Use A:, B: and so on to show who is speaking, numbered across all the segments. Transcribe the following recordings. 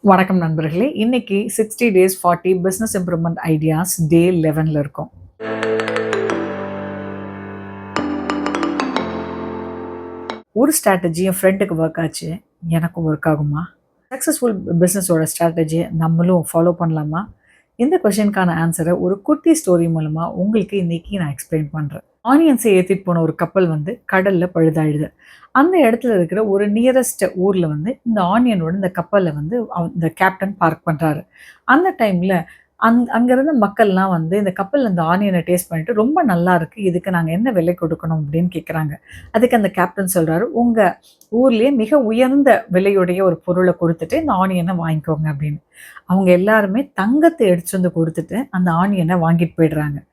A: வணக்கம் நண்பர்களே. இன்னைக்கு 60 டேஸ் 40 பிசினஸ் இம்ப்ரூவ்மென்ட் ஐடியாஸ் டே 11ல இருக்கோம். ஒரு ஸ்ட்ராட்டஜி என் ஃப்ரெண்டுக்கு ஒர்க் ஆச்சு. எனக்கும் ஒர்க் ஆகுமா? சக்சஸ்ஃபுல் பிசினஸோட ஸ்ட்ராட்டஜிய நம்மளும் ஃபாலோ பண்ணலாமா? இந்த கொஸ்டினுக்கான ஆன்ஸர ஒரு குட்டி ஸ்டோரி மூலமா உங்களுக்கு இன்னைக்கு நான் எக்ஸ்பிளைன் பண்றேன். ஆனியன்ஸை ஏத்திட்டு போன ஒரு கப்பல் கடல்ல பழுதாயிடுது. அந்த இடத்துல இருக்கிற ஒரு நியரஸ்ட் ஊர்ல இந்த ஆனியனோட இந்த கப்பல இந்த கேப்டன் பார்க் பண்றாரு. அந்த டைம்ல அங்க இருந்த மக்கள்லாம் இந்த கப்பல்ல இந்த ஆனியன டேஸ்ட் பண்ணிட்டு, "ரொம்ப நல்லா இருக்கு. இதுக்கு நாங்க என்ன விலை கொடுக்கணும்?" அப்படின்னு கேட்குறாங்க. அதுக்கு அந்த கேப்டன் சொல்றாரு, "உங்க ஊர்லயே மிக உயர்ந்த விலையுடைய ஒரு பொருள குடுத்துட்டு, இந்த ஆனியன வாங்கிக்கோங்க" அப்படின்னு. அவங்க எல்லாருமே தங்கத்த எடுத்துட்டு வந்து குடுத்துட்டு, அந்த ஆனியன வாங்கிட்டு போயிடுறாங்க.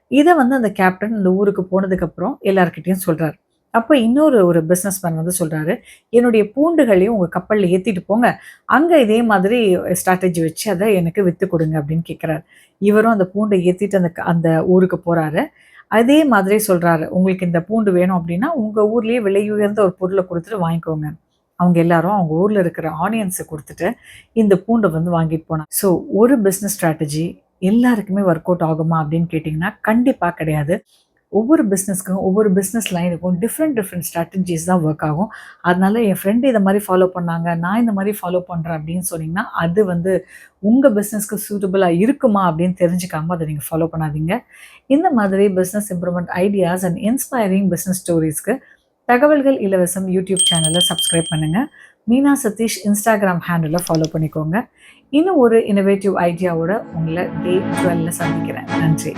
A: இத அந்த கேப்டன் இந்த ஊருக்கு போனதுக்கப்புறம் எல்லார்கிட்டயும் சொல்றாரு. அப்ப இன்னொரு ஒரு பிசினஸ்மேன் சொல்றாரு, "என்னுடைய பூண்டுகளையும் உங்க கப்பல்ல ஏத்திட்டு போங்க. அங்க இதே மாதிரி ஸ்ட்ராட்டஜி வச்சு அத எனக்கு வித்து குடுங்க" அப்படின்னு கேட்கிறாரு. இவரும் அந்த பூண்ட ஏத்திட்டு அந்த ஊருக்கு போறாரு. அதே மாதிரி சொல்றாரு, "உங்களுக்கு இந்த பூண்டு வேணும் அப்படின்னா, உங்க ஊர்லயே விலை உயர்ந்த ஒரு பொருள குடுத்துட்டு வாங்கிக்கோங்க." அவங்க எல்லாரும் அவங்க ஊர்ல இருக்கிற ஆனியன்ஸ குடுத்துட்டு, இந்த பூண்ட வாங்கிட்டு போனாங்க. ஸோ ஒரு பிசினஸ் ஸ்ட்ராட்டஜி எல்லாருக்குமே ஒர்க் அவுட் ஆகுமா அப்படின்னு கேட்டிங்கன்னா, கண்டிப்பா கிடையாது. ஒவ்வொரு பிசினஸ்க்கும், ஒவ்வொரு பிசினஸ் லைனுக்கும் டிஃப்ரெண்ட் ஸ்ட்ராட்டஜிஸ் தான் ஒர்க் ஆகும். அதனால என் ஃப்ரெண்ட் இத மாரி ஃபாலோ பண்ணாங்க, நான் இந்த மாரி ஃபாலோ பண்றேன் அப்படின்னு சொன்னீங்கன்னா, அது உங்க பிசினஸ்க்கு சூட்டபிளா இருக்குமா அப்படின்னு தெரிஞ்சுக்காம அத நீங்க ஃபாலோ பண்ணாதீங்க. இந்த மாதிரி business improvement ideas and inspiring business ஸ்டோரீஸ்க்கு தகவல்கள் இலவசம் யூடியூப் சேனல சப்ஸ்கிரைப் பண்ணுங்க. மீனா சதீஷ் இன்ஸ்டாகிராம் ஹேண்டில ஃபாலோ பண்ணிக்கோங்க. இன்னும் ஒரு இன்னோவேட்டிவ் ஐடியாவோட உங்கள டே 12ல சந்திக்கிறேன். நன்றி.